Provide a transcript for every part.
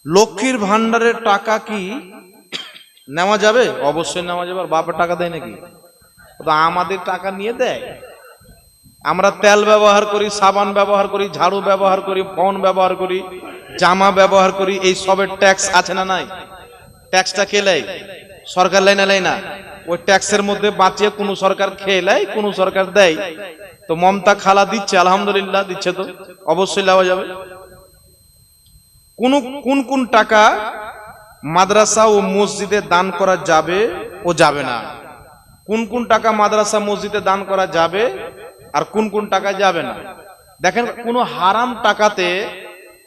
লক্ষ্মীর ভান্ডারের টাকা কি নেওয়া যাবে? অবশ্যই নেওয়া যাবে। আর বাপের টাকা দেয় নাকি? তো আমাদের টাকা নিয়ে দেয়। আমরা তেল ব্যবহার করি, সাবান ব্যবহার করি, ঝাড়ু ব্যবহার করি, ফোন ব্যবহার করি, জামা ব্যবহার করি, এই সবের ট্যাক্স আছে না নাই? ট্যাক্সটা কে লেয়? সরকার লেয় না লেয় না? ওই ট্যাক্সের মধ্যে বাঁচিয়ে কোন সরকার খেয়ে লেয়, কোন সরকার দেয়। তো মমতা খালা দিচ্ছে, আলহামদুলিল্লাহ দিচ্ছে, তো অবশ্যই নেওয়া যাবে। কোন কোন টাকা মাদ্রাসা ও মসজিদে দান করা যাবে ও যাবে না? কোন কোন টাকা মাদ্রাসা মসজিদে দান করা যাবে আর কোন কোন টাকা যাবে না? দেখেন, কোন হারাম টাকাতে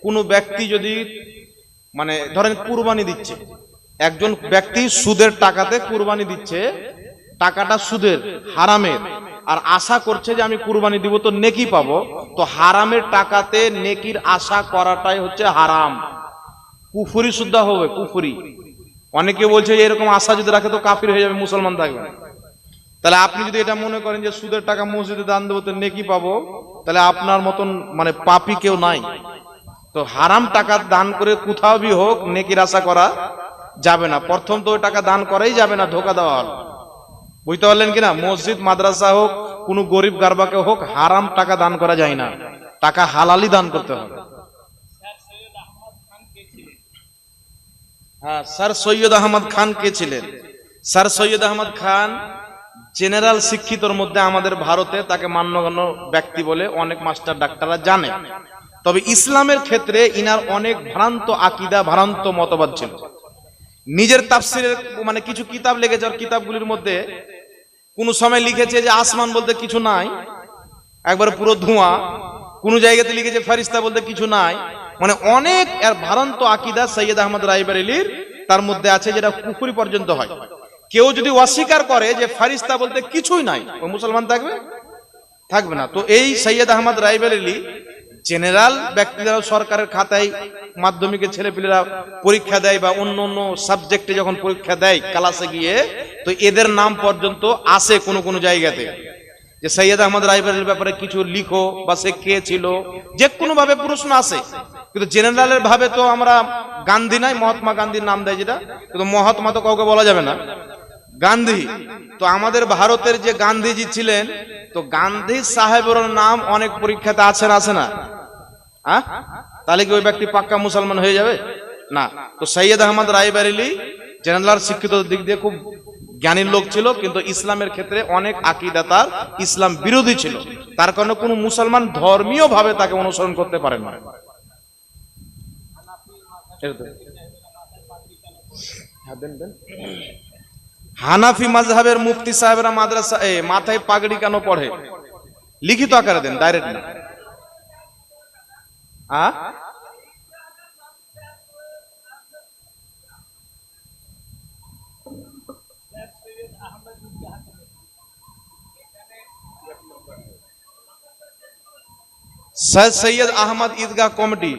কোন ব্যক্তি যদি মানে ধরেন কুরবানি দিচ্ছে, একজন ব্যক্তি সুদের টাকাতে কুরবানি দিচ্ছে, টাকাটা সুদের, হারামের, আর আশা করছে যে আমি কুরবানি দিব তো নেকি পাবো, তো হারামের টাকাতে নেকির আশা করাটাই হচ্ছে হারাম। কুফরি শুদ্ধ হবে, কুফরি। অনেকে বলছে এরকম আশা যদি রাখে তো কাফির হয়ে যাবে, মুসলমান থাকবে না। তাহলে আপনি যদি এটা মনে করেন যে সুদের টাকা মসজিদে দান দেবো তো নেকি পাবো, তাহলে আপনার মতন মানে পাপী কেউ নাই। তো হারাম টাকা দান করে কোথাও বি হোক নেকির আশা করা যাবে না। প্রথম তো ওই টাকা দান করাই যাবে না, ধোকা দেওয়া হল। বুঝতে পারলেন কিনা? মসজিদ মাদ্রাসা হোক, কোন গরিব গারবাকে হোক, হারাম টাকা দান করা যায় না, টাকা হালালি দান করতে হবে। হ্যাঁ, স্যার সৈয়দ আহমদ খান কে ছিলেন? স্যার সৈয়দ আহমদ খান জেনারেল শিক্ষিতর মধ্যে আমাদের ভারতে তাকে মান্যগণ্য ব্যক্তি বলে অনেক মাস্টার ডাক্তাররা জানে। তবে ইসলামের ক্ষেত্রে ইনার অনেক ভ্রান্ত আকীদা, ভ্রান্ত মতবাদ ছিল। নিজের তাফসিরের মানে কিছু কিতাব লিখেছে, আর কিতাবগুলির মধ্যে কোন সময় লিখেছে যে আসমান বলতে কিছু নাই, একবার পুরো ধোঁয়া। কোন জায়গাতে লিখেছে ফেরেশতা বলতে কিছু নাই। মানে অনেক এর ভ্রান্ত আকীদা সৈয়দ আহমদ রায়বারেলির তার মধ্যে আছে, যেটা কুফরি পর্যন্ত হয়। কেউ যদি অস্বীকার করে যে ফেরেশতা বলতে কিছুই নাই, ও মুসলমান থাকবে? থাকবে না। তো এই সৈয়দ আহমদ রায়বারেলি জেনারেল ব্যক্তিরা সরকারের খাতায় মাধ্যমিকের ছেলেপিলেরা পরীক্ষা দেয় বা অন্য অন্য সাবজেক্টে যখন পরীক্ষা দেয় ক্লাসে গিয়ে, তো এদের নাম পর্যন্ত আসে কোন কোন জায়গাতে যে সৈয়দ আহমদ রায়বারেলির ব্যাপারে কিছু লিখো, বা সে কে ছিল, যে কোনো ভাবে প্রশ্ন আসে। কিন্তু জেনারেলের ভাবে তো আমরা গান্ধী নাই, মহাত্মা গান্ধীর নাম দেয় যেটা, কিন্তু মহাত্মা তো কাউকে বলা যাবে না, গান্ধী। তো আমাদের ভারতের যে গান্ধীজি ছিলেন, তো গান্ধী সাহেবের নাম অনেক পরীক্ষাতে আছে না, আছে না? তাহলে কি ওই ব্যক্তি পাক্কা মুসলমান হয়ে যাবে? না। তো সৈয়দ আহমদ রায়বারেলি জেনারেল শিক্ষিত দিক দিয়ে খুব জ্ঞানীর লোক ছিল, কিন্তু ইসলামের ক্ষেত্রে অনেক আকীদা তার ইসলাম বিরোধী ছিল। তার কারণে কোন মুসলমান ধর্মীয় ভাবে তাকে অনুসরণ করতে পারে না। হানাফি মাযহাবের মুফতি সাহেবরা মাদ্রাসা মাথায় পাগড়ি কেন পড়ে? লিখিত আকারে দেন, ডাইরেক্ট না। সৈয়দ আহমদ ঈদগাহ কমিটি,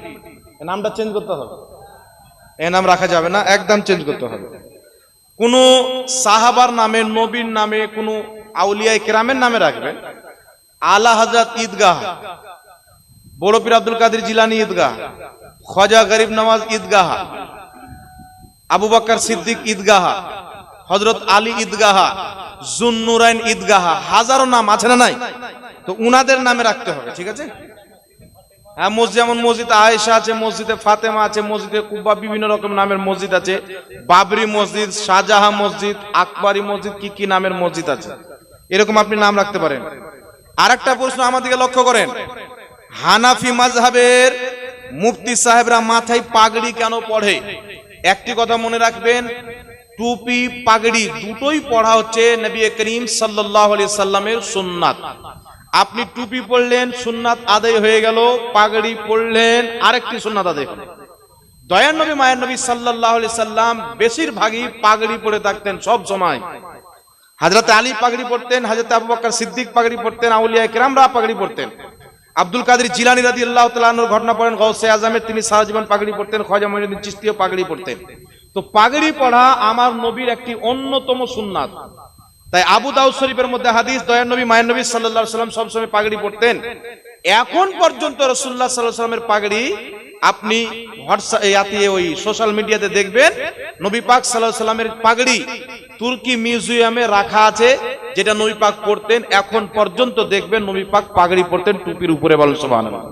নামটা চেঞ্জ করতে হবে, এ নাম রাখা যাবে না, একদম চেঞ্জ করতে হবে। কোন সাহাবার নামে, নবীর নামে, কোন আউলিয়া কেরামের নামে রাখবেন। আলা হযরত ঈদগাহ, বড় পীর আব্দুল কাদের জিলানী ঈদগাহ, খাজা গরিব নওয়াজ ঈদগাহ, আবু বকর সিদ্দিক ঈদগাহ, হযরত আলী ঈদগাহ, জুন্নুরাইন ঈদগাহ, হাজারো নাম আছে না নাই? তো উনাদের নামে রাখতে হবে, ঠিক আছে? হ্যাঁ, মসজিদ যেমন মসজিদ আয়েশা আছে, মসজিদে ফাতেমা আছে, মসজিদে কুবা, বিভিন্ন রকম নামের মসজিদ আছে, বাবরি মসজিদ, শাহজাহান মসজিদ, আকবরী মসজিদ, কি কি নামের মসজিদ আছে, এরকম আপনি নাম রাখতে পারেন। আরেকটা প্রশ্ন আমাদেরকে লক্ষ্য করেন, হানাফি মাযহাবের মুফতি সাহেবরা মাথায় পাগড়ি কেন পড়ে? একটি কথা মনে রাখবেন, টুপি পাগড়ি দুটোই পড়া হচ্ছে নবী করিম সাল্লাল্লাহু আলাইহি সাল্লামের সুন্নাত। আপনি টুপি পড়লেন, সুন্নাত আদায় হয়ে গেল, পাগড়ি পড়লেন, আরেকটি সুন্নাত আদায় হলো। দয়ার নবী মায়ের নবী সাল্লাল্লাহু আলাইহি সাল্লাম বেশিরভাগই পাগড়ি পরে থাকতেন সব সময়। হযরত আলী পাগড়ি পরতেন, হযরত আবু বকর সিদ্দিক পাগড়ি পরতেন, আউলিয়া কেরামরা পাগড়ি পরতেন। আব্দুল কাদের জিলানী রাদিয়াল্লাহু তাআলা আনহুর ঘটনা পড়েন, গাউসে আজমের তিনি সারা জীবন পাগড়ি পরতেন, খাজা মঈনুদ্দিন চিশতিও পাগড়ি পরতেন। তো পাগড়ি পরা আমার নবীর একটি অন্যতম সুন্নাত। তাই আবু দাউদ শরীফের মধ্যে হাদিস, দয়ার নবী মায়ের নবী সাল্লাল্লাহু আলাইহি সাল্লাম সব সময় পাগড়ি পরতেন। এখন পর্যন্ত রাসূলুল্লাহ সাল্লাল্লাহু আলাইহি সাল্লামের পাগড়ি আপনি হোয়াটসঅ্যাপ ওই সোশ্যাল মিডিয়াতে দেখবেন নবী পাক সাল্লাল্লাহু আলাইহি সাল্লামের পাগড়ি তুর্কি মিউজিয়ামে রাখা আছে, যেটা নবী পাক পরতেন। এখন পর্যন্ত দেখবেন নবী পাক পাগড়ি পরতেন টুপির উপরে, বলেন সুবহানাল্লাহ।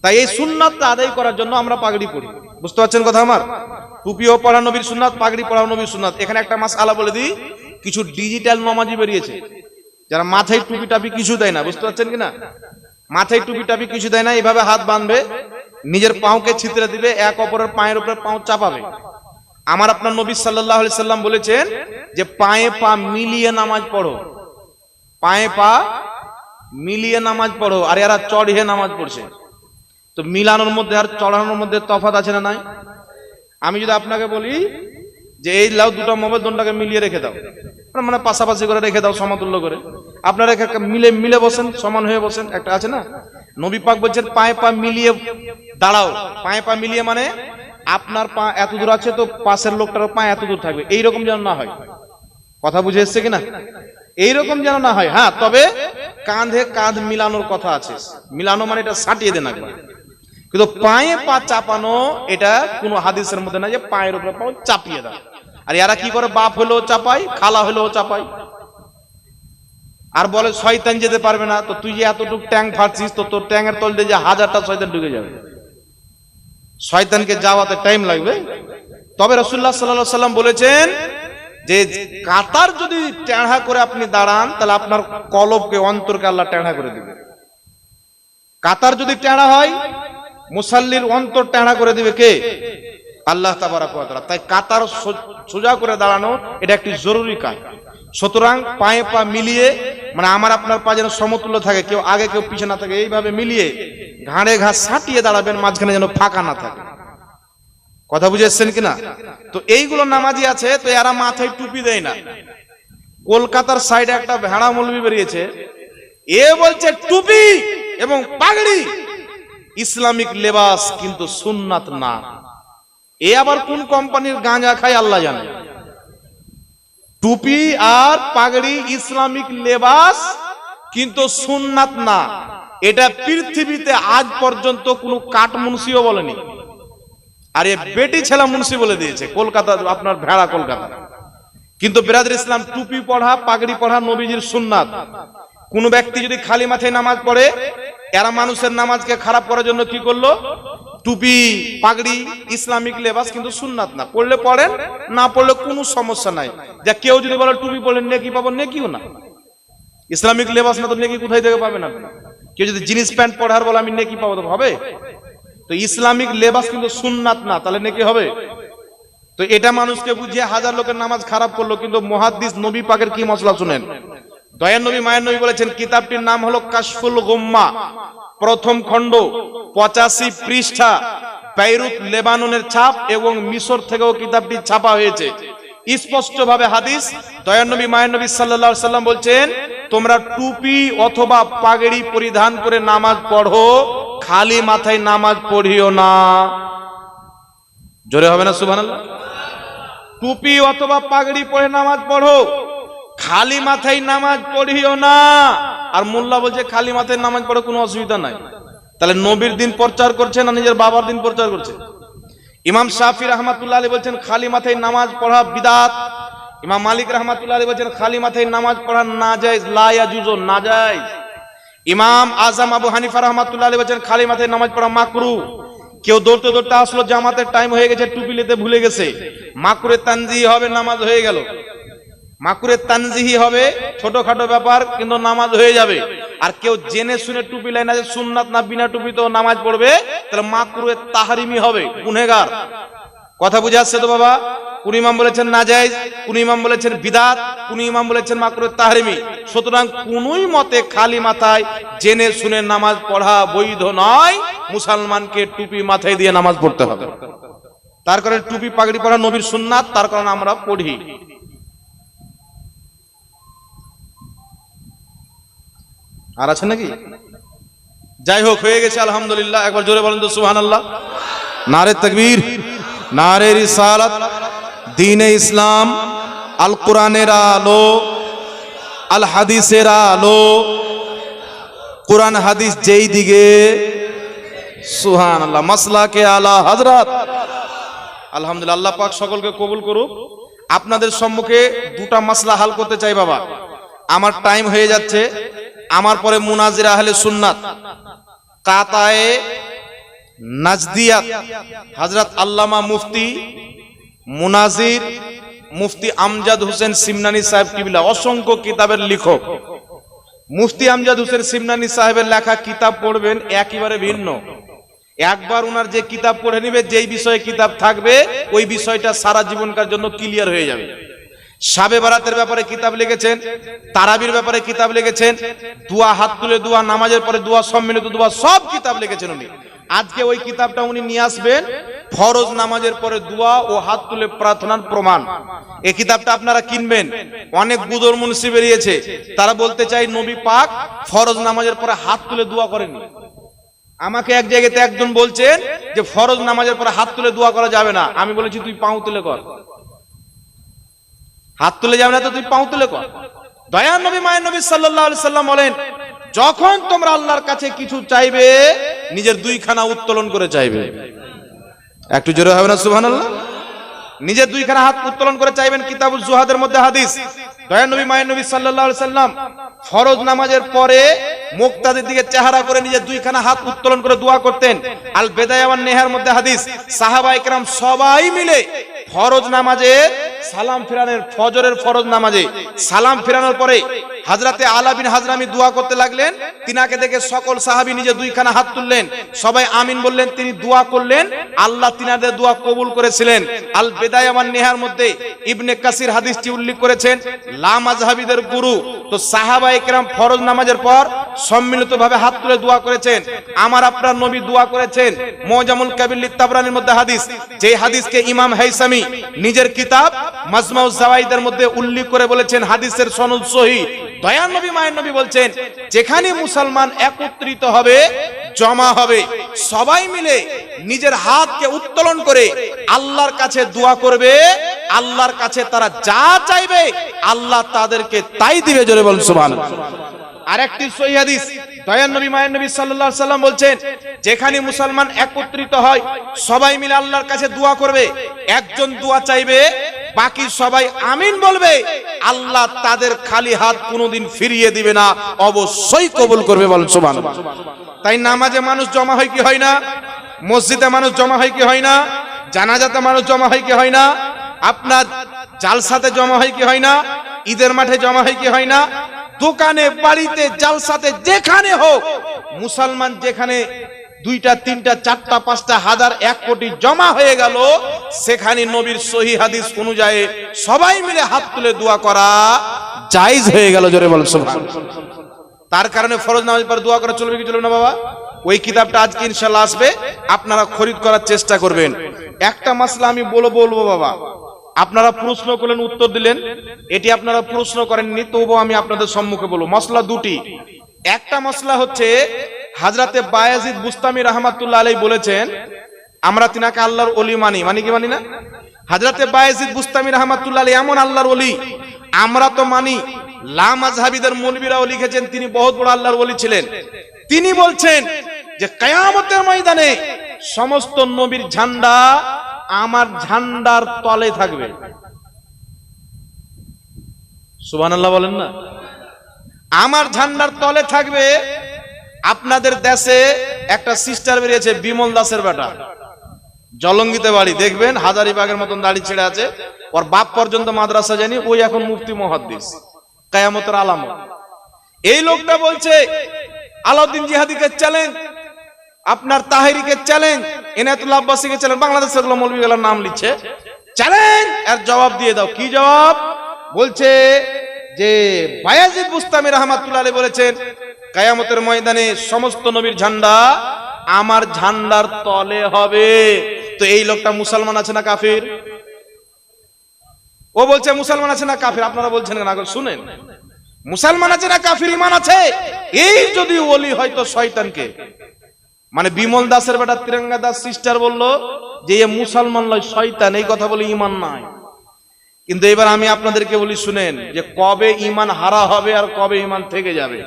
তাই এই সুন্নাতটা আদায় করার জন্য আমরা পাগড়ি পরি। বুঝতে পারছেন কথা আমার? টুপিও পরা নবীর সুন্নাত, পাগড়ি পরাও নবীর সুন্নাত। এখানে একটা মাসআলা বলে দিই, কিছু ডিজিটাল নমাজি বেরিয়েছে যারা মাথায় টুপি টাপি কিছু দেয় না। বুঝতে পারছেন কিনা? মাথায় টুপি টাপি কিছু দেয় না, এইভাবে হাত বাঁধবে, নিজের পাঁওকে ছিতরে দিবে, এক অপরের পায়ের উপরে পাঁও চাপাবে। আমার আপনার নবী সাল্লাল্লাহু আলাইহি সাল্লাম বলেছেন যে পায়ে পা মিলিয়ে নামাজ পড়ো, পায়ে পা মিলিয়ে নামাজ পড়ো। আর এরা চড়িয়ে নামাজ পড়ছে। তো মিলানোর মধ্যে আর চড়ানোর মধ্যে তফাৎ আছে না নাই? আমি যদি আপনাকে বলি যে এই লাও দুটো মোবাইল দোনটাকে মিলিয়ে রেখে দাও, মানে পাশাপাশি করে রেখে দাও সমতুল্য করে, আপনারা মিলে মিলে বসেন, সমান হয়ে বসেন, একটা আছে না? নবী পাক বলছেন পায়ে পা মিলিয়ে দাঁড়াও। পায়ে পা মিলিয়ে মানে আপনার পা এত দূর আছে তো পাশের লোকটার পা এত দূর থাকবে, এইরকম যেন না হয়। কথা বুঝে এসছে কিনা? এইরকম যেন না হয়। হ্যাঁ, তবে কাঁধে কাঁধ মিলানোর কথা আছে। মিলানো মানে এটা সাটিয়ে দেন একবার, কিন্তু পায়ে পা চাপানো এটা কোনো হাদিসের মধ্যে না যে পায়ের উপরে পা চাপিয়ে দাও। আর এরা কি করে, বাপ হলেও চাপাই, খালা হলেও চাপাই, আর বলে শয়তান যেতে পারবে না। তো তুই যে এতটুকু ট্যাঙ্ক ফাটছিস, তো তোর ট্যাঙ্কের তল দিয়ে যে 1000টা শয়তান ঢুকে যাবে, শয়তানকে যাওয়াতে টাইম লাগবে। তবে রাসূলুল্লাহ সাল্লাল্লাহু আলাইহি সাল্লাম বলেছেন যে কাতার যদি টেঁড়া করে আপনি দাঁড়ান, তাহলে আপনার কলবকে, অন্তরকে আল্লাহ টেঁড়া করে দিবে। কাতার যদি টেঁড়া হয়, মুসাল্লির অন্তর টেঁড়া করে দিবে কে? আল্লাহ তাবারাক ওয়া তাআলা। তাই কাতার সোজা করে দাঁড়ানো এটা একটি জরুরি কাজ। সুতরাং পায়ে পা মিলিয়ে, মানে আমার আপনার পা যেন সমতুল্য থাকে, কেউ আগে কেউ পিছনে না থাকে, এইভাবে মিলিয়ে ঘাড়ে ঘাড় সাটিয়ে দাঁড়াবেন, মাঝখানে যেন ফাঁকা না থাকে। কথা বুঝে এসছেন কিনা? তো এইগুলো নামাজি আছে, তো এরা মাথায় টুপি দেয় না। কলকাতার সাইডে একটা ভেড়া মৌলবি বেরিয়েছে, এ বলছে টুপি এবং পাগড়ি ইসলামিক লেবাস, কিন্তু সুন্নাত না। এ আবার কোন কোম্পানির গাঁজা খায় আল্লাহ জানে। টুপি আর পাগড়ি ইসলামিক লেবাস, কিন্তু সুন্নাত না। এটা পৃথিবীতে আজ পর্যন্ত কোনো কাঠ মুন্সিও বলেনি, আর এ বেটি ছেলা মুন্সি বলে দিয়েছে কলকাতা, আপনার ভেড়া কলকাতা। কিন্তু বিরাদর ইসলাম, টুপি পড়া, পাগড়ি পড়া নবীজির সুন্নাত। কোন ব্যক্তি যদি খালি মাথায় নামাজ পড়ে, এরা মানুষের নামাজকে খারাপ করার জন্য কি করলো, টুপি পাগড়ি ইসলামিক লেবাস কিন্তু সুন্নাত না। পড়লে পড়েন, না পড়লে কোনো সমস্যা নাই। যা কেউ যদি বলে টুপি পড়লেন নেকি পাবো, নেকিও না। ইসলামিক লেবাস না তো নেকি কোথায় থেকে পাবেন আপনি? কেউ যদি জিন্স প্যান্ট পড়ার বলে আমি নেকি পাবো, তো হবে? তো ইসলামিক লেবাস কিন্তু সুন্নাত না, তাহলে নেকি হবে? তো এটা মানুষকে বুঝিয়ে হাজার লোকের নামাজ খারাপ করলো। কিন্তু মুহাদ্দিস নবী পাকের কি মসলা শুনেন। দয়ার নবী মায়ের নবী বলেছেন, কিতাবটির নাম হলো কাশফুল গুম্মা, প্রথম খণ্ড, 85 পৃষ্ঠা, বেইরুত লেবাননের ছাপ, এবং মিশর থেকেও কিতাবটি ছাপা হয়েছে। স্পষ্ট ভাবে হাদিস, দয়ার নবী মায়ের নবী সাল্লাল্লাহু আলাইহি সাল্লাম বলছেন, তোমরা টুপি অথবা পাগড়ি পরিধান করে নামাজ পড়ো, খালি মাথায় নামাজ পড়িও না। জোরে হবে না সুবহানাল্লাহ? টুপি অথবা পাগড়ি পরে নামাজ পড়ো, খালি মাথায় নামাজ পড়িও না। আর মোল্লা বলছে খালি মাথায় নামাজ পড়ো, কোনো অসুবিধা নাই। তাহলে নবীর দিন প্রচার করছে না নিজের বাবার দিন প্রচার করছে? ইমাম শাফি রাহমাতুল্লাহ আলাইহি বলছেন খালি মাথায় নামাজ পড়া বিদআত। ইমাম মালিক রাহমাতুল্লাহ আলাইহি বলছেন খালি মাথায় নামাজ পড়া নাজায়েজ, লা ইয়াজুজু, নাজায়েজ। ইমাম আজম আবু হানিফা রাহমাতুল্লাহ আলাইহি বলছেন খালি মাথায় নামাজ পড়া মাকরুহ। কেউ দৌড়তে দৌড়তে আসলো, জামাতের টাইম হয়ে গেছে, টুপি নিতে ভুলে গেছে, মাকরুহে তানজিহি হবে, নামাজ হয়ে গেল। মাকরুহে তানজিহি হবে, ছোটখাটো ব্যাপার, কিন্তু নামাজ হয়ে যাবে। আর কেউ জেনে শুনে টুপি লাই না, যে সুন্নাত না, বিনা টুপি তো নামাজ পড়বে, তাহলে মাকরুহে তাহরিমি হবে, গুনাহগার। কথা বুঝে আসছে তো বাবা? কোন ইমাম বলেছেন নাজায়েজ, কোন ইমাম বলেছেন বিদআত, কোন ইমাম বলেছেন মাকরুহে তাহরিমি। সুতরাং কোনই মতে খালি মাথায় জেনে শুনে নামাজ পড়া বৈধ নয়। মুসলমানকে টুপি মাথায় দিয়ে নামাজ পড়তে হবে। তার কারণে টুপি পাগড়ি পরা নবীর সুন্নাত, তার কারণে আমরা পড়ি। আর আছে নাকি? যাই হোক, হয়ে গেছে আলহামদুলিল্লাহ। একবার জোরে বলেন তো সুবহানাল্লাহ। নারে তাকবীর, নারে রিসালাত, দ্বীনে ইসলাম, আল কোরআনের আলো, আল হাদিসের আলো। কোরআন হাদিস যেই দিকে সুবহানাল্লাহ। মাসলাকে আলা হযরত। আলহামদুলিল্লাহ, আল্লাহ পাক সকলকে কবুল করুক। আপনাদের সম্মুখে দুটা মাসলা হাল করতে চাই বাবা, আমার টাইম হয়ে যাচ্ছে। আমার পরে মুনাজির আহলে সুন্নাত কাতায়ে নাজদিয়াত হযরত আল্লামা মুফতি মুনাজির মুফতি আমজাদ হোসেন সিমনানি সাহেব কিবলা, অসংখ্য কিতাবের লেখক। মুফতি আমজাদ হোসেন সিমনানি সাহেবের লেখা কিতাব পড়বেন একেবারে ভিন্ন। একবার ওনার যে কিতাব পড়ে নিবে, যেই বিষয়ে কিতাব থাকবে ওই বিষয়টা সারা জীবনকার জন্য ক্লিয়ার হয়ে যাবে। শাবে বারাতের ব্যাপারে কিতাব লিখেছেন, তারাবির ব্যাপারে কিতাব লিখেছেন, দোয়া, হাত তুলে দোয়া, নামাজের পরে দোয়া, সম্মিলিত দোয়া, সব কিতাব লিখেছেন উনি। আজকে ওই কিতাবটা উনি নিয়ে আসবেন, ফরজ নামাজের পরে দোয়া ও হাত তুলে প্রার্থনার প্রমাণ। এই কিতাবটা আপনারা কিনবেন। অনেক বুদর মুন্সি বেরিয়েছে, তারা বলতে চাই নবী পাক ফরজ নামাজের পরে হাত তুলে দোয়া করেননি। আমাকে এক জায়গাতে একজন বলছেন যে ফরজ নামাজের পরে হাত তুলে দোয়া করা যাবে না। আমি বলেছি তুই পাও তুলে কর। হাত তুলে যাবে না তো তুই পাও তুলে কর। দয়ার নবী মায়ের নবী সাল্লাল্লাহু আলাইহি সাল্লাম বলেন, যখন তোমরা আল্লাহর কাছে কিছু চাইবে নিজের দুইখানা উত্তোলন করে চাইবে। একটু জোরে হবে না সুবহানাল্লাহ? নিজের দুইখানা হাত উত্তোলন করে চাইবেন। কিতাবুজ জুহাদের মধ্যে হাদিস, দয়ার নবী মায়ের নবী সাল্লাল্লাহু আলাইহি সাল্লাম ফরজ নামাজের পরে মুক্তাদির দিকে চেহারা করে নিজের দুইখানা হাত উত্তোলন করে দোয়া করতেন। আল বেদায়া ওয়ান নেহার মধ্যে হাদিস, সাহাবায়ে কেরাম সবাই মিলে ফরজ নামাজে সালাম ফিরানোর, ফজরের ফরজ নামাজে সালাম ফিরানোর পরে হযরতে আলা বিন হাজরামি দোয়া করতে লাগলেন। তিনাকে দেখে সকল সাহাবী নিজে দুইখানা হাত তুললেন, সবাই আমিন বললেন, তিনি দোয়া করলেন, আল্লাহ তিনাদের দোয়া কবুল করেছিলেন। আল বেদায়া ওয়ান নেহার মধ্যে ইবনে কাসির হাদিসটি উল্লেখ করেছেন, লা মাযহাবীদের গুরু। তো সাহাবায়ে কেরাম ফরজ নামাজের পর সম্মিলিতভাবে হাত তুলে দোয়া করেছেন। আমার আপনার নবী দোয়া করেছেন। মুজামুল কাবির লিত-তাবরানির মধ্যে হাদিস, যে হাদিসকে ইমাম হাইসামি নিজের কিতাব মাজমাউজ জাওয়াইদের মধ্যে উল্লেখ করে বলেছেন হাদিসের সনদ সহিহ। দয়ার নবী মায়ের নবী বলছেন, যেখানে মুসলমান একত্রিত হবে, জমা হবে, সবাই মিলে নিজের হাতকে উত্তোলন করে আল্লাহর কাছে দোয়া করবে, আল্লাহর কাছে তারা যা চাইবে আল্লাহ তাদেরকে তাই দিবে। জোরে বলুন সুবহানাল্লাহ। আরেকটি সহিহ হাদিস, দয়ার নবী মায়ের নবী সাল্লাল্লাহু আলাইহি সাল্লাম বলছেন, যেখানে মুসলমান একত্রিত হয়, সবাই মিলে আল্লাহর কাছে দোয়া করবে, একজন দোয়া চাইবে, বাকি সবাই আমিন বলবে, আল্লাহ তাদের খালি হাত কোনোদিন ফিরিয়ে দিবে না, অবশ্যই কবুল করবে। বলুন সুবহানাল্লাহ। তাই নামাজে মানুষ জমা হয় কি হয় না? মসজিদে মানুষ জমা হয় কি হয় না? জানাজাতে মানুষ জমা হয় কি হয় না? আপনার জালসাতে জমা হয় কি হয় না? ঈদের মাঠে জমা হয় কি হয় না? দোকানে, বাড়িতে, জালসাতে, যেখানে হোক, মুসলমান যেখানে 2টা 3টা 4টা 5টা হাজার 1 কোটি জমা হয়ে গেল, সেখানে নবীর সহিহ হাদিস অনুযায়ী সবাই মিলে হাত তুলে দোয়া করা জায়েজ হয়ে গেল। জোরে বলুন সুবহানাল্লাহ। তার কারণে ফরজ নামাজের পর দোয়া করা চলবে কি চলবে না বাবা? ওই কিতাবটা আজকে ইনশাআল্লাহ আসবে, আপনারা খরিদ করার চেষ্টা করবেন। একটা মাসলা আমি বলবো বাবা, আপনারা প্রশ্ন করলেন, উত্তর দিলেন, এটি আপনারা প্রশ্ন করেননি, তবুও আমি আপনাদের সম্মুখে বলবো। মাসলা দুটি। একটা মাসলা হচ্ছে, হযরতে বায়াজিদ বুস্তামি রাহমাতুল্লাহ আলাইহি বলেছেন, আমরা তিনাকে আল্লাহর ওলি মানি কি মানি না? হযরতে বায়াজিদ বুস্তামি রাহমাতুল্লাহ আলাইহি এমন আল্লাহর ওলি, আমরা তো মানি। লা মাযহাবীদের মৌলবীরাও লিখেছেন তিনি বহুত বড় আল্লাহর ওলি ছিলেন। তিনি বলছেন যে কিয়ামতের ময়দানে সমস্ত নবীর ঝান্ডা আমার ঝান্ডার তলে থাকবে। সুবহানাল্লাহ বলেন না? আমার ঝান্ডার তলে থাকবে। আপনাদের দেশে একটা সিস্টার বেরিয়েছে, বিমল দাসের বেটা, জলঙ্গিতে বাড়ি, দেখবেন হাজারিবাগের মতন দাড়ি ছেড়ে আছে, ওর বাপ পর্যন্ত মাদ্রাসা জানি, ওই এখন মুফতি মুহাদ্দিস, কিয়ামতের আলামত। এই লোকটা বলছে আলাউদ্দিন জিহাদিকে চ্যালেঞ্জ, আপনার তাহেরিকে চ্যালেঞ্জ, এনায়েতুল্লাহ আব্বাসীকে চ্যালেঞ্জ, বাংলাদেশের মৌলবীগুলোর নাম লিখছে, চ্যালেঞ্জ, এর জবাব দিয়ে দাও। কি জবাব? বলছে যে বায়াজিদ বুস্তামি রাহমাতুল্লাহ আলাইহি বলেছেন, কিয়ামতের ময়দানে সমস্ত নবীর ঝান্ডা আমার ঝান্ডার তলে হবে। তো এই লোকটা মুসলমান আছে না কাফির? ও বলছে মুসলমান আছে না কাফির? আপনারা বলছেন না, শুনেন, মুসলমান আছে না কাফির? ঈমান আছে। এই যদি ওলি হয়তো শয়তানকে, মানে বিমল দাসের বেটা তিরঙ্গা দাস সিস্টার বলল যে এ মুসলমান নয়, শয়তান, এই কথা বলে ঈমান নাই। কিন্তু এবার আমি আপনাদেরকে বলি, শুনেন, যে কবে ঈমান হারা হবে আর কবে ঈমান থেকে যাবে।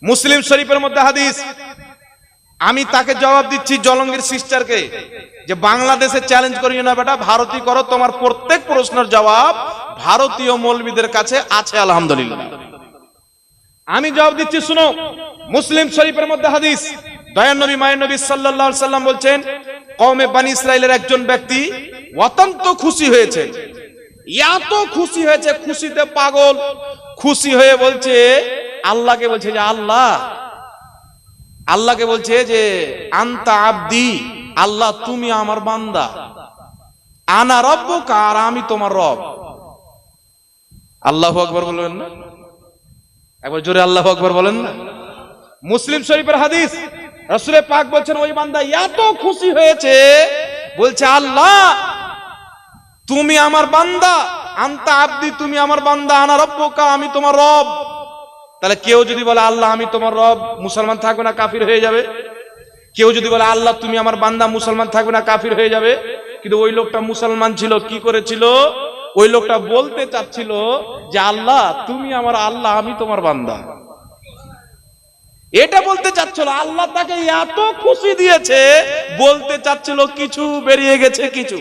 মুসলিম শরীফের মধ্যে হাদিস, আমি তাকে জবাব দিচ্ছি জলঙ্গির সিস্টারকে যে বাংলাদেশে চ্যালেঞ্জ করিও না বেটা, ভারতীয় করো, তোমার প্রত্যেক প্রশ্নের জবাব ভারতীয় মৌলবীদের কাছে আছে আলহামদুলিল্লাহ। আমি জবাব দিচ্ছি, শুনো, মুসলিম শরীফের মধ্যে হাদিস, দয়ার নবী মায়ের নবী সাল্লাল্লাহু আলাইহি সাল্লাম বলছেন, কওমে বনি ইসরাইলের একজন ব্যক্তি অত্যন্ত খুশি হয়েছে, এত খুশি হয়েছে, খুশিতে পাগল, খুশি হয়ে বলছে আল্লাহকে, বলছে যে আল্লাহকে বলছে যে আনতা আব্দি, আল্লাহ তুমি আমার বান্দা, আনা রব্বুকা, আর আমি তোমার রব। আল্লাহু আকবার বলবেন না? একবার জোরে আল্লাহু আকবার বলেন না? মুসলিম শরীফের হাদিস, রাসূল পাক বলছেন ওই বান্দা এত খুশি হয়েছে, বলছে আল্লাহ তুমি আমার বান্দা, আনতা আব্দি তুমি আমার বান্দা, আনা রব্বুকা আমি তোমার রব। তাহলে কেউ যদি বলে আল্লাহ আমি তোমার রব, মুসলমান থাকবে না কাফির হয়ে যাবে? কেউ যদি বলে আল্লাহ তুমি আমার বান্দা, মুসলমান থাকবে না কাফির হয়ে যাবে? কিন্তু ওই লোকটা মুসলমান ছিল, কি করেছিল? ওই লোকটা বলতে চাচ্ছিল যে আল্লাহ তুমি আমার আল্লাহ, আমি তোমার বান্দা, এটা বলতে চাচ্ছিল। আল্লাহ তাকে এত খুশি দিয়েছে, বলতে চাচ্ছিল কিছু, বেরিয়ে গেছে কিছু।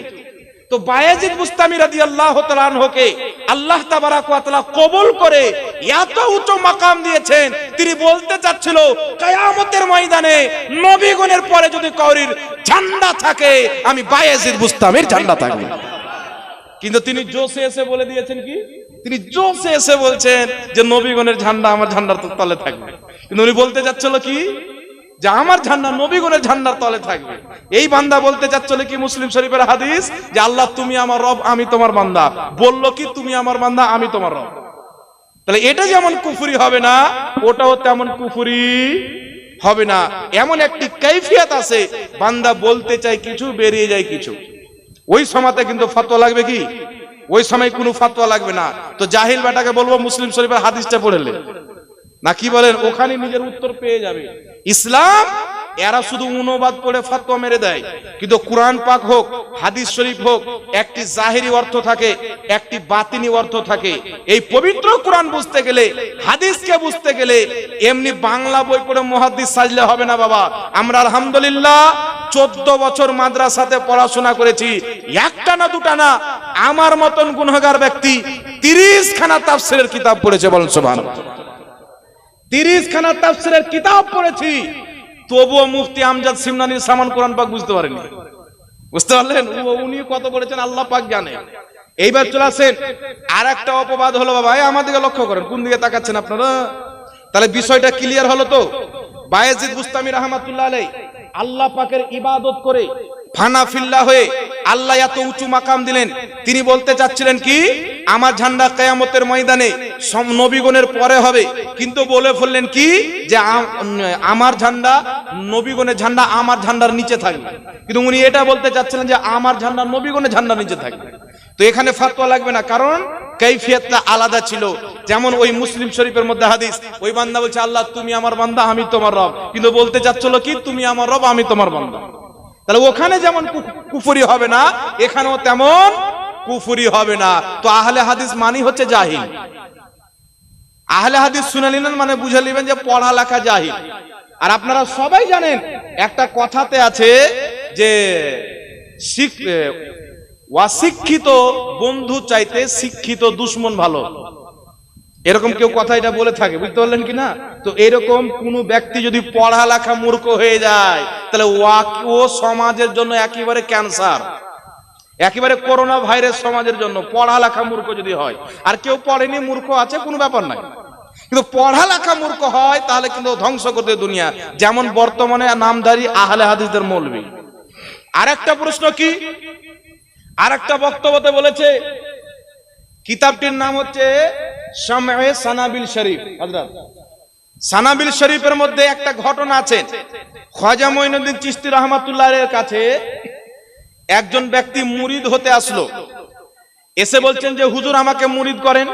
তো বায়েজিদ বুস্তামি রাদিয়াল্লাহু তাআলা আনহুকে আল্লাহ তাবারাক ওয়া তাআলা কবুল করে এত উচ্চ মাকাম দিয়েছেন, তিনি বলতে চাচ্ছিল কিয়ামতের ময়দানে নবীগণের পরে যদি কাউরির ঝান্ডা থাকে, আমি বায়েজিদ বুস্তামির ঝান্ডা থাকবে। কিন্তু তিনি জোশে এসে বলে দিয়েছেন কি, তিনি জোশে এসে বলছেন যে নবীগণের ঝান্ডা আমার ঝান্ডার তলে থাকবে। কিন্তু উনি বলতে চাচ্ছিল কি, যে আমার ঝান্ডা নবীগণের ঝান্ডার তলে থাকবে। এই বান্দা বলতে চাচ্ছিল কি, মুসলিম শরীফের হাদিস, যে আল্লাহ তুমি আমার রব, আমি তোমার বান্দা, বললো কি তুমি আমার বান্দা, আমি তোমার রব। তাহলে এটা যেমন কুফরি হবে না, ওটাও তেমন কুফরি হবে না। এমন একটি কাইফিয়াত আছে, বান্দা বলতে চাই কিছু, বেরিয়ে যায় কিছু। ওই সময়তে কিন্তু ফতোয়া লাগবে কি, ওই সময় কোনো ফতোয়া লাগবে না। তো জাহিল বেটাকে বলবো মুসলিম শরীফের হাদিসটা পড়লে না, কি বলেন, ওখানে নিজের উত্তর পেয়ে যাবে। ইসলাম এরা শুধু অনুবাদ করে ফতোয়া মেরে দেয়, কিন্তু কুরআন পাক হোক, হাদিস শরীফ হোক, একটি জাহিরি অর্থ থাকে, একটি বাতিনি অর্থ থাকে। এই পবিত্র কুরআন বুঝতে গেলে, হাদিসকে বুঝতে গেলে এমনি বাংলা বই পড়ে মুহাদ্দিস সাজলে হবে না বাবা। আমরা আলহামদুলিল্লাহ 14 বছর মাদ্রাসাতে পড়াশোনা করেছি, একটা না দুটা না, আমার মতন গুনাহগার ব্যক্তি 30 খানা তাফসীরের কিতাব পড়েছে, বলেন সুবহানাল্লাহ। 30 খানা তাফসীরের কিতাব পড়েছি, তবুও মুফতি আমজাদ সিমনানির সামান কোরআন পাক বুঝতে পারেনি। বুঝতে পারলেন? উনি কত পড়েছেন আল্লাহ পাক জানে। এইবার চলে আসেন আর একটা অপবাদ হলো বাবা, আমাদেরকে লক্ষ্য করেন, কোন দিকে তাকাচ্ছেন আপনারা? তাহলে বিষয়টা ক্লিয়ার হলো তো। বায়েজিদ বুস্তামি রাহমাতুল্লাহ আলাইহি আল্লাহ পাকের ইবাদত করে ফানা ফিল্লাহ হয়ে আল্লাহ এত উঁচু মাকাম দিলেন, তিনি বলতে চাচ্ছিলেন কি, আমার ঝান্ডা কিয়ামতের ময়দানে সব নবীগণের পরে হবে। কিন্তু বলে ফেললেন কি, যে আমার ঝান্ডা, নবীগণের ঝান্ডা আমার ঝান্ডার নিচে থাকবে। কিন্তু উনি এটা বলতে চাচ্ছিলেন যে আমার ঝান্ডা নবীগণের ঝান্ডার নিচে থাকবে। তো এখানে ফতোয়া লাগবে না, কারণ কাইফিয়াতটা আলাদা ছিল। যেমন ওই মুসলিম শরীফের মধ্যে হাদিস, ওই বান্দা বলছে আল্লাহ তুমি আমার বান্দা, আমি তোমার রব, কিন্তু বলতে চাচ্ছিল কি তুমি আমার রব, আমি তোমার বান্দা। তাহলে ওখানে যেমন কুফরি হবে না, এখানেও তেমন কুফরি হবে না। তো আহলে হাদিস মানি হচ্ছে জাহিল। আহলে হাদিস শুনে নিলেন মানে বুঝে নেবেন যে পড়ালেখা জাহিল। আর আপনারা সবাই জানেন একটা কথাতে আছে যে অশিক্ষিত বন্ধু চাইতে শিক্ষিত দুশ্মন ভালো, এরকম কেউ কথা এটা বলে থাকে, বুঝতে পারলেন কিনা? তো এরকম কোন ব্যক্তি যদি পড়ালেখা মূর্খ হয়ে যায়, তাহলে ও সমাজের জন্য একেবারে ক্যান্সার, একেবারে করোনা ভাইরাস সমাজের জন্য। পড়ালেখা মূর্খ যদি হয়, আর কেউ পড়েনি মূর্খ আছে কোনো ব্যাপার নাই, কিন্তু পড়ালেখা মূর্খ হয় তাহলে কিন্তু ধ্বংস করতে দুনিয়া। যেমন বর্তমানে নামধারী আহলে হাদিসদের মৌলবী। আরেকটা প্রশ্ন কি, আরেকটা বক্তব্যতে বলেছে, কিতাবটির নাম হচ্ছে শামে সানাবিল শরীফ। হযরত সানাবিল শরীফের মধ্যে একটা ঘটনা আছে। খাজা মঈনুদ্দিন চিশতি রাহমাতুল্লাহের কাছে একজন ব্যক্তি মুরিদ হতে আসলো, এসে বলছেন যে হুজুর আমাকে মুরিদ করেন।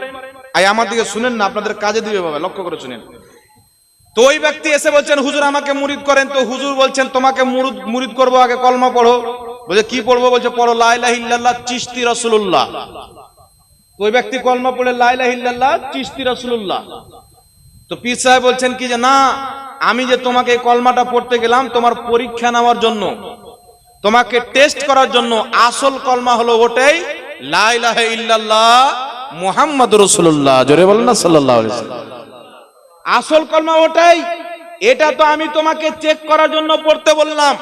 আমার দিকে শুনেন না, আপনাদের কাজে দিবে বাবা, লক্ষ্য করে শুনেন। তো ওই ব্যক্তি এসে বলছেন হুজুর আমাকে মুরিদ করেন। তো হুজুর বলছেন তোমাকে মুরিদ করব, আগে কলমা পড়ো। বলছে কি পড়বো? বলছে পড়ো লা ইলাহা ইল্লাল্লাহ চিশতি রাসূলুল্লাহ। তো ওই ব্যক্তি কলমা পড়ে লা ইলাহা ইল্লাল্লাহ চিশতি রাসূলুল্লাহ। তো পীর সাহেব বলছেন কি যে না, আমি যে তোমাকে এই কলমাটা পড়তে গেলাম তোমার পরীক্ষা নেওয়ার জন্য, তোমাকে টেস্ট করার জন্য। আসল কলমা হলো ওটাই, লা ইলাহা ইল্লাল্লাহ মুহাম্মাদুর রাসূলুল্লাহ। জোরে বলেন না সাল্লাল্লাহু আলাইহি ওয়াসাল্লাম। আসল কলমা ওটাই। এটা তো আমি তোমাকে চেক করার জন্য পড়তে বললাম।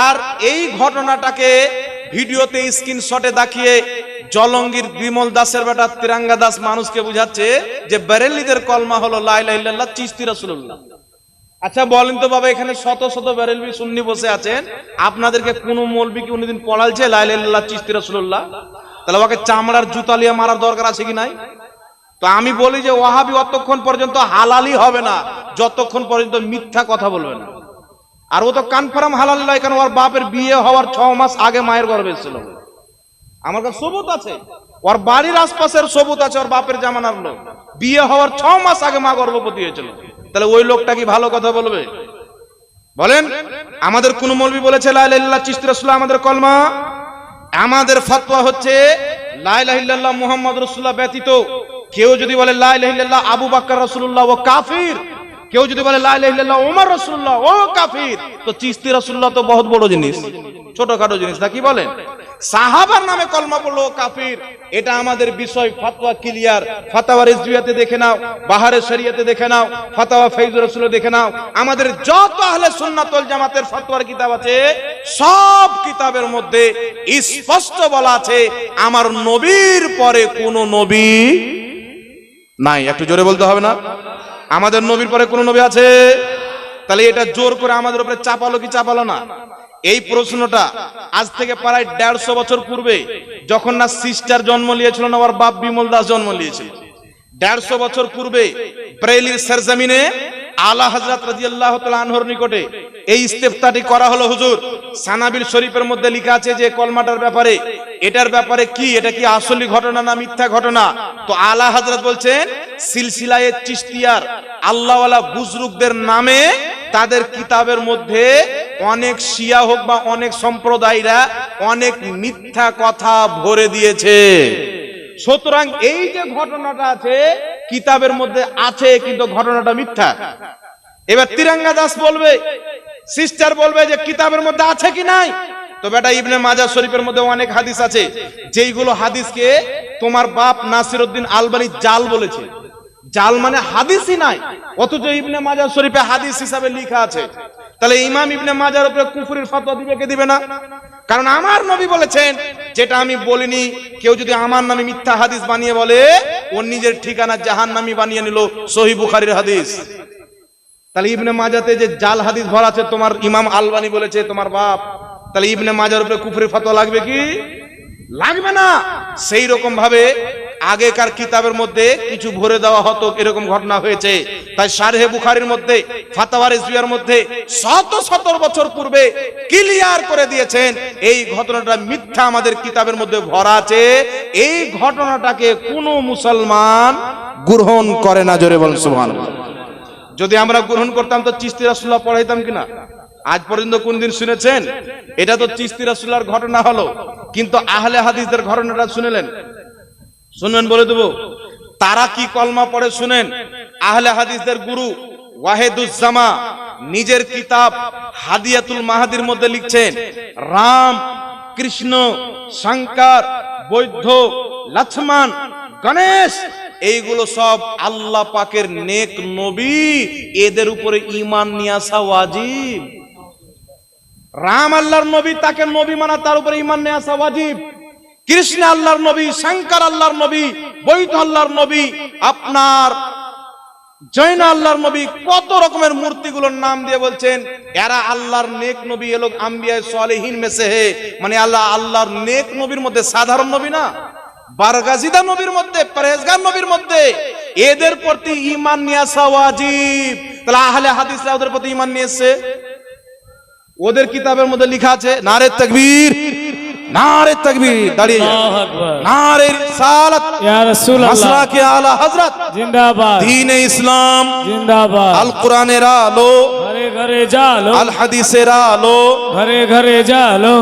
আর এই ঘটনাটাকে ভিডিওতে স্ক্রিনশটে দেখিয়ে জলঙ্গির বিমল দাসের বেটা তিরঙ্গা দাস মানুষকে বুঝাচ্ছে যে বেরেলিদের কলমা হলো লা ইলাহা ইল্লাল্লাহ চিশতি রাসূলুল্লাহ। আচ্ছা বলেন তো বাবা, এখানে শত শত বেরেলভি সুন্নি বসে আছেন, আপনাদেরকে কোন মৌলবি কি কোনদিন পড়ালছে লা ইলাহা ইল্লাল্লাহ চিশতি রাসূলুল্লাহ? তাহলে ওকে চামড়ার জুতা লিয়ে মারার দরকার আছে কি নাই? তো আমি বলি যে ওয়াহাবি অতক্ষণ পর্যন্ত হালালই হবে না যতক্ষণ পর্যন্ত মিথ্যা কথা বলবে না। আর ও তো কনফার্ম হালাল নয়, কারণ ওর বাপের বিয়ে হওয়ার 6 মাস আগে মায়ের গর্ভে ছিল। আমার কাছে সবুত আছে, ওর বাড়ির আশপাশের সবুত আছে, ওর বাপের জামানার লোক বিয়ে হওয়ার 6 মাস আগে মা গর্ভবতী হয়েছিল। তাহলে ওই লোকটা কি ভালো কথা বলবে? বলেন, আমাদের কোন মৌলবি বলেছে লা ইলাহা ইল্লাল্লাহ চিশতি রাসূলুল্লাহ আমাদের কলমা? আমাদের ফতোয়া হচ্ছে লা ইলাহা ইল্লাল্লাহ মুহাম্মাদুর রাসূলুল্লাহ ব্যতীত কেউ যদি বলে লা ইলাহা ইল্লাল্লাহ আবু বকর রাসূলুল্লাহ ও কাফির, কেউ যদি বলে লা ইলাহা ইল্লাল্লাহ ওমর রাসূলুল্লাহ ও কাফির। তো চিশতি রাসূলুল্লাহ তো বহুত বড় জিনিস, ছোটখাটো জিনিস না, কি বলেন? সাহাবার নামে কলমা পড়লো কাফির, এটা আমাদের বিষয়। ফতোয়া ক্লিয়ার, ফাতাওয়া রিজভিয়াতে দেখে নাও, বাহারে শরিয়াতে দেখে নাও, ফাতাওয়া ফৈজুর রাসূলে দেখে নাও। আমাদের যত আহলে সুন্নাত ওয়াল জামাতের ফতোয়ার কিতাব আছে সব কিতাবের মধ্যে স্পষ্ট বলা আছে আমার নবীর পরে কোন নবী নাই। একটু জোরে বলতে হবে না? আমাদের নবীর পরে কোন নবী আছে? তাহলে এটা জোর করে আমাদের উপরে চাপালো কি চাপালো না? এই প্রশ্নটা আজ থেকে প্রায় 150 বছর পূর্বে যখন না সিস্টার জন্ম নিয়েছিল না ওর বাপ বিমল দাস জন্ম নিয়েছিল, 150 বছর পূর্বে ব্রেইলির সরজমিনে আলা হযরত রাদিয়াল্লাহু তাআলা আনহুর নিকটে এই ইস্তেফতাটি করা হলো। হুজুর, সানাবিল শরীফের মধ্যে লেখা আছে যে কলমাটার ব্যাপারে, এটার ব্যাপারে কি, এটা কি আসলি ঘটনা না মিথ্যা ঘটনা? তো আলা হযরত বলছেন সিলসিলায়ে চিশতিয়ার আল্লাহওয়ালা বুজরুকদের নামে তাদের কিতাবের মধ্যে অনেক শিয়া হোক বা অনেক সম্প্রদায়রা অনেক মিথ্যা কথা ভরে দিয়েছে। সুতরাং এই যে ঘটনাটা আছে কিতাবের মধ্যে আছে, কিন্তু ঘটনাটা মিথ্যা। এবার তিরঙ্গা দাস বলবে, সিস্টার বলবে যে কিতাবের মধ্যে আছে কি নাই? তো বেটা ইবনে মাজাহ শরীফের মধ্যে অনেক হাদিস আছে যেইগুলো হাদিসকে তোমার বাপ নাসিরউদ্দিন আলবানী জাল বলেছে। জাল মানে হাদিসই নাই, অথচ ইবনে মাজাহ শরীফে হাদিস হিসাবে লেখা আছে। তাহলে ইমাম ইবনে মাজাহর উপরে কুফরির ফতোয়া দিবে কে দিবে না? কারণ আমার নবী বলেছেন যেটা আমি বলিনি, কেউ যদি আমার নামে মিথ্যা হাদিস বানিয়ে বলে ওর নিজের ঠিকানা জাহান্নামী বানিয়ে নিল, সহিহ বুখারীর হাদিস। তাহলে ইবনে মাজাহতে যে জাল হাদিস ভরা আছে তোমার ইমাম আলবানী বলেছে তোমার বাপ, তাহলে ইবনে মাজাহর উপরে কুফরির ফতোয়া লাগবে কি? লাগবে না। সেই রকম ভাবে আগেকার কিতাবের মধ্যে কিছু ভরে দেওয়া হতো, এরকম ঘটনা হয়েছে। তাই শারহে বুখারীর মধ্যে, ফাতাওয়া রিজভিয়ার মধ্যে শত শত বছর পূর্বে ক্লিয়ার করে দিয়েছেন এই ঘটনাটা মিথ্যা, আমাদের কিতাবের মধ্যে ভরা আছে। এই ঘটনাটাকে কোনো মুসলমান গ্রহণ করে না। জোরে বলেন সুবহানাল্লাহ। যদি আমরা গ্রহণ করতাম তো চিশতি রাসূলুল্লাহ পড়াইতাম কিনা? আজ পর্যন্ত কোনদিন শুনেছেন? এটা তো চিশতি রাসূলুল্লাহর ঘটনা হলো, কিন্তু আহলে হাদিসদের ঘটনাটা শুনেলেন? শুনবেন বলে দেব, তারা কি কলমা পড়ে শুনেন। আহলে হাদিসদের গুরু ওয়াহিদুজ্জামা নিজের কিতাব হাদিয়াতুল মাহাদির মধ্যে লিখছেন রাম, কৃষ্ণ, শঙ্কর, বৌদ্ধ, লক্ষ্মণ, গণেশ এইগুলো সব আল্লাহ পাকের নেক নবী, এদের উপরে ঈমান নিয়ে আসা ওয়াজিব। রাম আল্লাহর নবী, তাকে নবী মানা, তার উপরে ঈমান নিয়ে আসা ওয়াজিব। কৃষ্ণ আল্লাহর নবী, শঙ্কর আল্লাহর নবী, বৌদ্ধ আল্লাহর নবী, আপনার জৈন আল্লাহর নবী, কত রকমের মূর্তিগুলোর নাম দিয়ে বলছেন এরা আল্লাহর নেক নবী। এ লোক আম্বিয়ায়ে সালেহিন মে সে হে, মানে আল্লাহর নেক নবীর মধ্যে, সাধারণ নবী না, বারগাজিদা নবীর মধ্যে, পরহেজগার নবীর মধ্যে। এদের প্রতি ঈমান নিয়ে আসা ওয়াজিব। তাহলে আহলে হাদিসরা ওদের প্রতি ঈমান নিয়ে এসেছে। ওদের কিতাবের মধ্যে লেখা আছে নারে তাকবীর, নারে তাকবীর, দাঁড়িয়ে নারে রিসালাত ইয়া রাসূলুল্লাহ, মাসলাকে আলা হযরত জিন্দাবাদ, দ্বীনে ইসলাম জিন্দাবাদ, আল কোরআনের আলো ঘরে ঘরে জালো, আল হাদিসের আলো ঘরে ঘরে জালো।